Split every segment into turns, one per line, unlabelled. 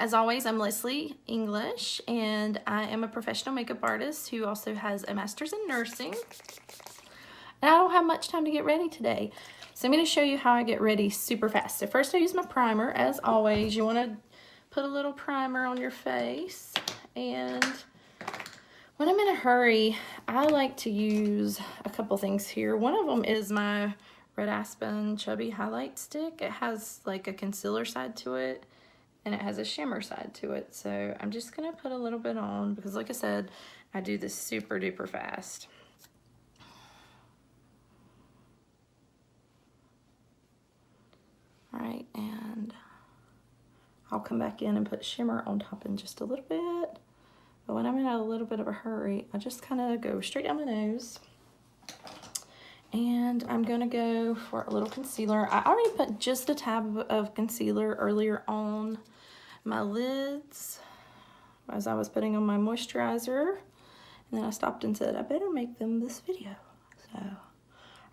As always, I'm Leslie English, and I am a professional makeup artist who also has a master's in nursing. And I don't have much time to get ready today, so I'm going to show you how I get ready super fast. So first I use my primer. As always, you want to put a little primer on your face, and when I'm in a hurry, I like to use a couple things here. One of them is my Red Aspen Chubby Highlight Stick. It has like a concealer side to it, and it has a shimmer side to it. So I'm just gonna put a little bit on because, like I said, I do this super duper fast. All right, and I'll come back in and put shimmer on top in just a little bit. But when I'm in a little bit of a hurry, I just kind of go straight down my nose. And I'm gonna go for a little concealer. I already put just a tab of concealer earlier on my lids as I was putting on my moisturizer. And then I stopped and said, I better make them this video. So, all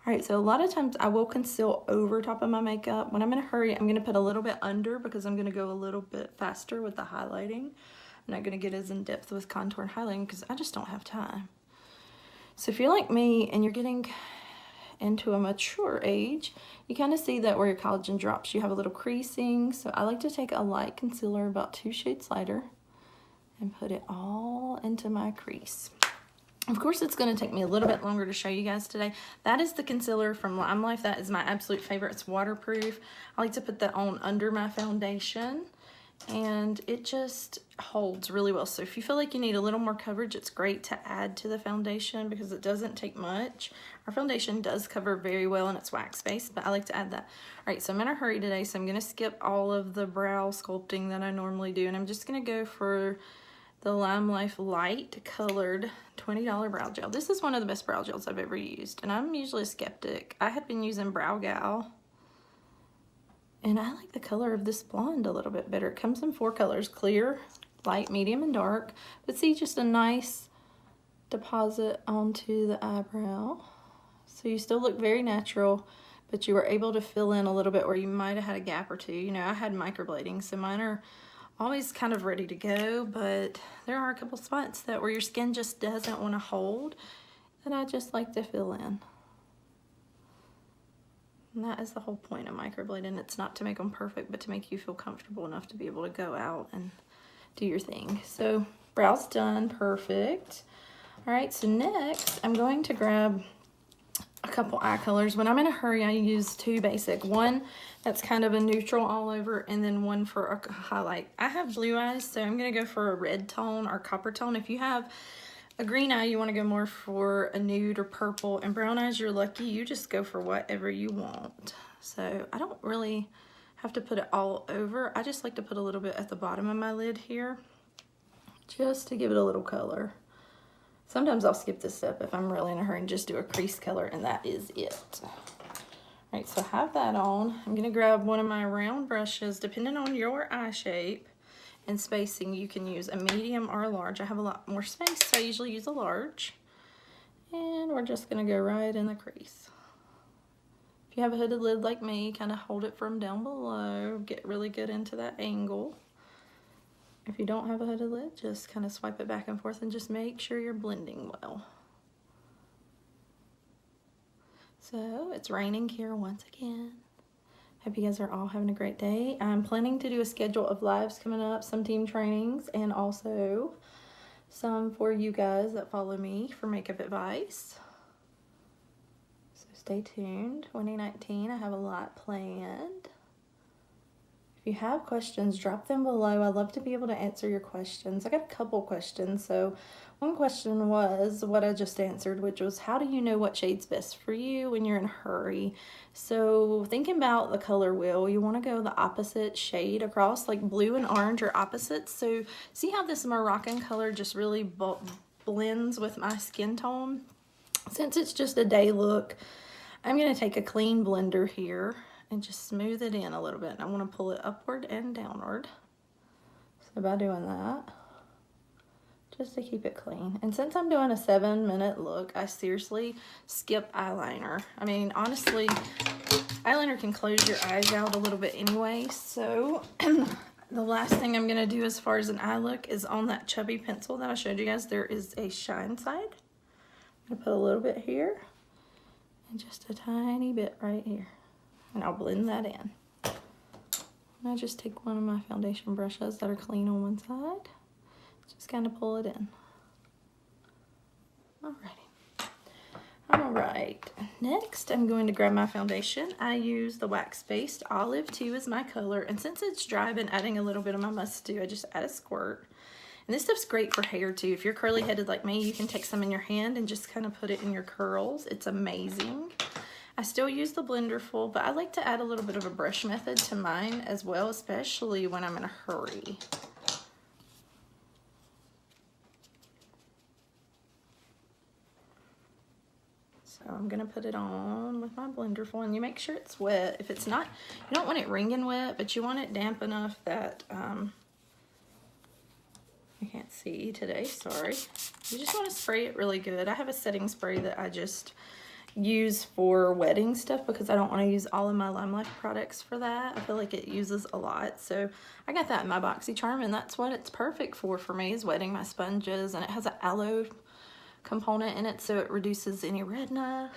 right, so a lot of times I will conceal over top of my makeup. When I'm in a hurry, I'm gonna put a little bit under because I'm gonna go a little bit faster with the highlighting. I'm not gonna get as in depth with contour and highlighting because I just don't have time. So if you're like me and you're getting into a mature age, you kind of see that where your collagen drops, you have a little creasing. So I like to take a light concealer, about 2 shades lighter, and put it all into my crease. Of course, it's going to take me a little bit longer to show you guys today. That is the concealer from Lime Life. That is my absolute favorite. It's waterproof. I like to put that on under my foundation, and it just holds really well. So if you feel like you need a little more coverage, it's great to add to the foundation because it doesn't take much. Our foundation does cover very well and it's wax based, but I like to add that. All right, so I'm in a hurry today, so I'm gonna skip all of the brow sculpting that I normally do, and I'm just gonna go for the Lime Life Light Colored $20 brow gel. This is one of the best brow gels I've ever used, and I'm usually a skeptic. I had been using Brow Gal, and I like the color of this blonde a little bit better. It comes in 4 colors: clear, light, medium, and dark. But see, just a nice deposit onto the eyebrow. So you still look very natural, but you were able to fill in a little bit where you might have had a gap or two. You know, I had microblading, so mine are always kind of ready to go, but there are a couple spots that where your skin just doesn't want to hold, that I just like to fill in. And that is the whole point of microblading. It's not to make them perfect, but to make you feel comfortable enough to be able to go out and do your thing. So brows done, perfect. All right, so next I'm going to grab a couple eye colors. When I'm in a hurry, I use 2 basic. One that's kind of a neutral all over, and then one for a highlight. I have blue eyes, so I'm gonna go for a red tone or copper tone. If you have a green eye, you want to go more for a nude or purple, and brown eyes, you're lucky. You just go for whatever you want. So I don't really have to put it all over. I just like to put a little bit at the bottom of my lid here, just to give it a little color. Sometimes I'll skip this step if I'm really in a hurry and just do a crease color, and that is it. All right, so I have that on. I'm gonna grab one of my round brushes. Depending on your eye shape and spacing, you can use a medium or a large. I have a lot more space, so I usually use a large. And we're just gonna go right in the crease. If you have a hooded lid like me, kind of hold it from down below, get really good into that angle. If you don't have a hooded lid, just kind of swipe it back and forth and just make sure you're blending well. So it's raining here once again. Hope you guys are all having a great day. I'm planning to do a schedule of lives coming up, some team trainings, and also some for you guys that follow me for makeup advice. So stay tuned. 2019, I have a lot planned. If you have questions, drop them below. I'd love to be able to answer your questions. I got a couple questions. So one question was what I just answered, which was, how do you know what shade's best for you when you're in a hurry? So thinking about the color wheel, you want to go the opposite shade across, like blue and orange are opposites. So see how this Moroccan color just really blends with my skin tone? Since it's just a day look, I'm going to take a clean blender here and just smooth it in a little bit. And I want to pull it upward and downward. So by doing that, just to keep it clean. And since I'm doing a 7-minute look, I seriously skip eyeliner. I mean, honestly, eyeliner can close your eyes out a little bit anyway, so The last thing I'm going to do as far as an eye look is on that chubby pencil that I showed you guys. There is a shine side. I'm going to put a little bit here and just a tiny bit right here. And I'll blend that in. And I just take one of my foundation brushes that are clean on one side. Just kind of pull it in. Alrighty. Alright, next I'm going to grab my foundation. I use the Wax Based Olive 2 as my color, and since it's dry, I've been adding a little bit of my Must Do. I just add a squirt. And this stuff's great for hair too. If you're curly headed like me, you can take some in your hand and just kind of put it in your curls. It's amazing. I still use the blender full, but I like to add a little bit of a brush method to mine as well, especially when I'm in a hurry. So I'm gonna put it on with my blender full, and you make sure it's wet. If it's not, you don't want it wringing wet, but you want it damp enough that, I can't see today, sorry. You just want to spray it really good. I have a setting spray that I just use for wetting stuff because I don't want to use all of my Lime Life products for that. I feel like it uses a lot. So I got that in my BoxyCharm, and that's what it's perfect for me, is wetting my sponges. And it has an aloe component in it, so it reduces any redness.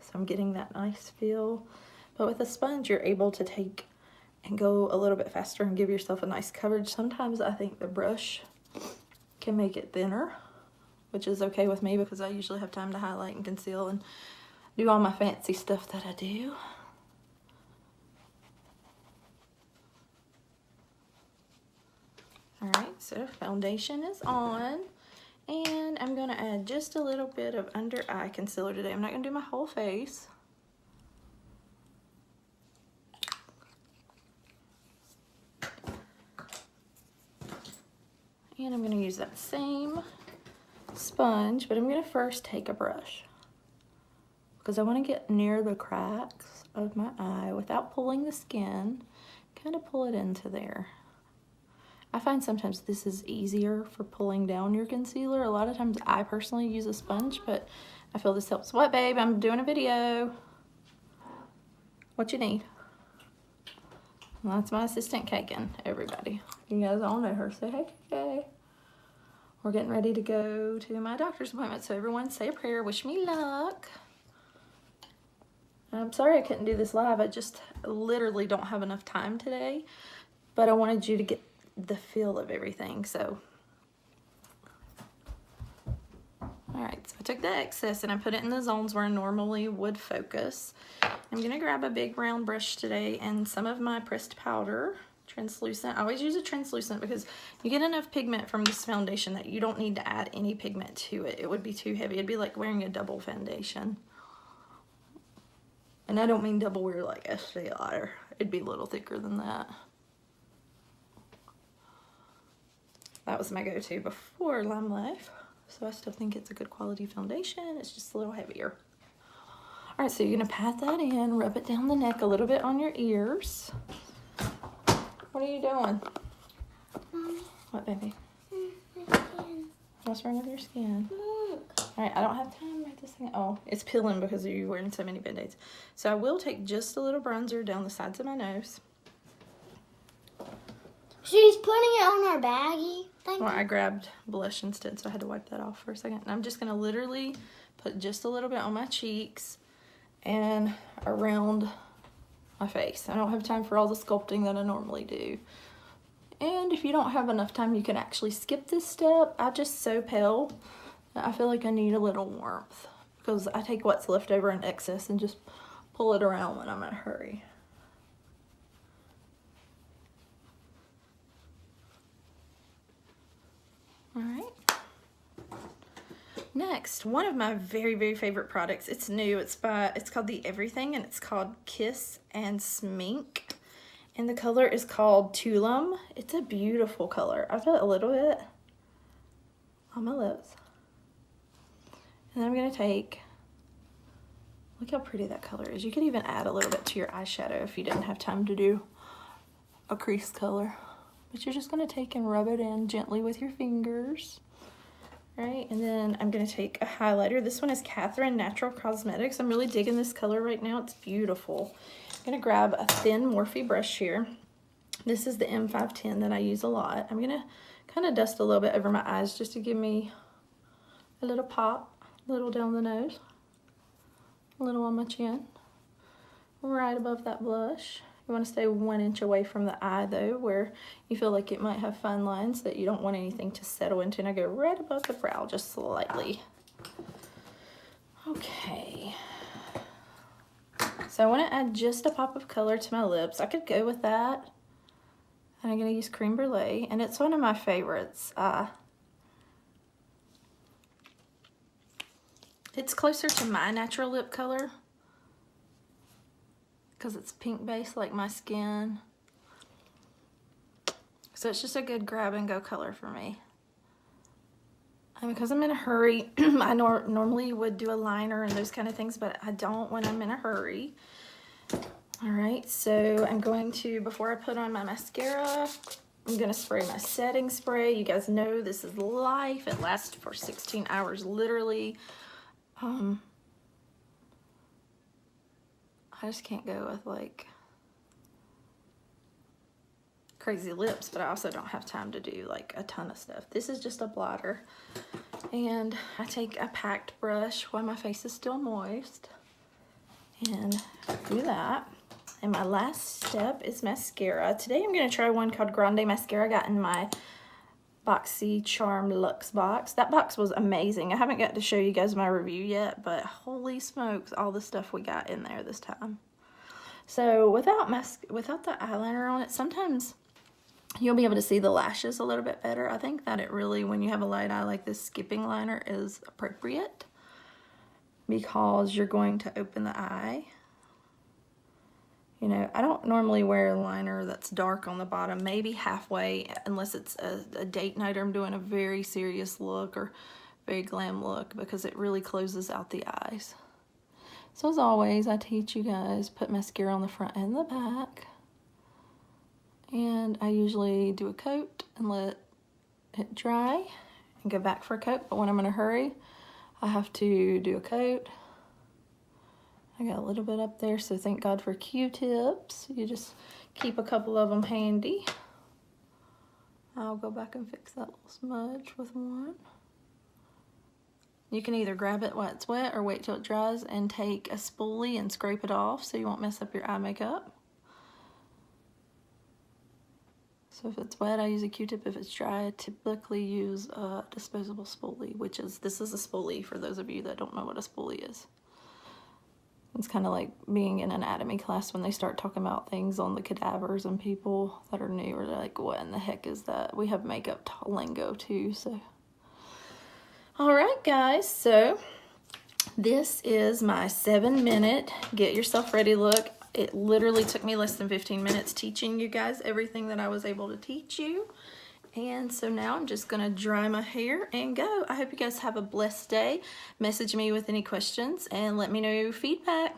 So I'm getting that nice feel. But with a sponge, you're able to take and go a little bit faster and give yourself a nice coverage. Sometimes I think the brush can make it thinner, which is okay with me because I usually have time to highlight and conceal and do all my fancy stuff that I do. Alright, so foundation is on, and I'm going to add just a little bit of under eye concealer today. I'm not going to do my whole face. And I'm going to use that same sponge, but I'm going to first take a brush because I want to get near the cracks of my eye without pulling the skin. Kind of pull it into there. I find sometimes this is easier for pulling down your concealer. A lot of times I personally use a sponge, but I feel this helps. What, babe? I'm doing a video. What you need? Well, that's my assistant, Kagan, everybody. You guys all know her. Say hey, Kay. We're getting ready to go to my doctor's appointment, so everyone say a prayer. Wish me luck. I'm sorry I couldn't do this live. I just literally don't have enough time today, but I wanted you to get the feel of everything, so. Alright, so I took the excess and I put it in the zones where I normally would focus. I'm going to grab a big round brush today and some of my pressed powder, translucent. I always use a translucent because you get enough pigment from this foundation that you don't need to add any pigment to it. It would be too heavy. It'd be like wearing a double foundation. And I don't mean double wear like Estee Lauder. It'd be a little thicker than that. That was my go-to before Lime Life. So I still think it's a good quality foundation. It's just a little heavier. All right, so you're gonna pat that in, rub it down the neck a little bit on your ears. What are you doing? What, baby? What's wrong with your skin? All right, I don't have time right this second. Oh, it's peeling because you're wearing so many Band-Aids. So I will take just a little bronzer down the sides of my nose.
She's putting it on her baggie.
Well, I grabbed blush instead, so I had to wipe that off for a second. And I'm just going to literally put just a little bit on my cheeks and around my face. I don't have time for all the sculpting that I normally do. And if you don't have enough time, you can actually skip this step. I'm just so pale that I feel like I need a little warmth because I take what's left over in excess and just pull it around when I'm in a hurry. All right. Next, one of my very, very favorite products. It's new. It's called The Everything, and it's called Kiss and Smink. And the color is called Tulum. It's a beautiful color. I put a little bit on my lips. And then I'm going to take, look how pretty that color is. You could even add a little bit to your eyeshadow if you didn't have time to do a crease color. But you're just going to take and rub it in gently with your fingers. Right, and then I'm going to take a highlighter. This one is Catherine Natural Cosmetics. I'm really digging this color right now. It's beautiful. I'm going to grab a thin Morphe brush here. This is the M510 that I use a lot. I'm gonna kind of dust a little bit over my eyes just to give me a little pop, a little down the nose, a little on my chin, right above that blush. You want to stay 1 inch away from the eye though, where you feel like it might have fine lines that you don't want anything to settle into. And I go right above the brow, just slightly. Okay. So I want to add just a pop of color to my lips. I could go with that. And I'm going to use Creme Brulee, and it's one of my favorites. It's closer to my natural lip color because it's pink based like my skin. So it's just a good grab and go color for me. And because I'm in a hurry, I normally would do a liner and those kind of things, but I don't when I'm in a hurry. All right, so I'm going to, before I put on my mascara, I'm gonna spray my setting spray. You guys know this is life. It lasts for 16 hours, literally. I just can't go with like crazy lips, but I also don't have time to do like a ton of stuff. This is just a blotter, and I take a packed brush while my face is still moist and do that. And my last step is mascara. Today I'm gonna try one called Grande Mascara. I got in my BoxyCharm Luxe box. That box was amazing. I haven't got to show you guys my review yet, but holy smokes, all the stuff we got in there this time. So without the eyeliner on it, sometimes you'll be able to see the lashes a little bit better. I think that it really, when you have a light eye like this, skipping liner is appropriate because you're going to open the eye. You know, I don't normally wear a liner that's dark on the bottom, maybe halfway, unless it's a date night or I'm doing a very serious look or very glam look, because it really closes out the eyes. So as always, I teach you guys, put mascara on the front and the back. And I usually do a coat and let it dry and go back for a coat. But when I'm in a hurry, I have to do a coat. I got a little bit up there, so thank God for Q-tips. You just keep a couple of them handy. I'll go back and fix that little smudge with one. You can either grab it while it's wet or wait till it dries and take a spoolie and scrape it off so you won't mess up your eye makeup. So if it's wet, I use a Q-tip. If it's dry, I typically use a disposable spoolie, this is a spoolie for those of you that don't know what a spoolie is. It's kind of like being in anatomy class when they start talking about things on the cadavers and people that are new, or they're like, what in the heck is that? We have makeup lingo too, so. All right, guys, so this is my 7-minute get yourself ready look. It literally took me less than 15 minutes teaching you guys everything that I was able to teach you. And so now I'm just gonna dry my hair and go. I hope you guys have a blessed day. Message me with any questions and let me know your feedback.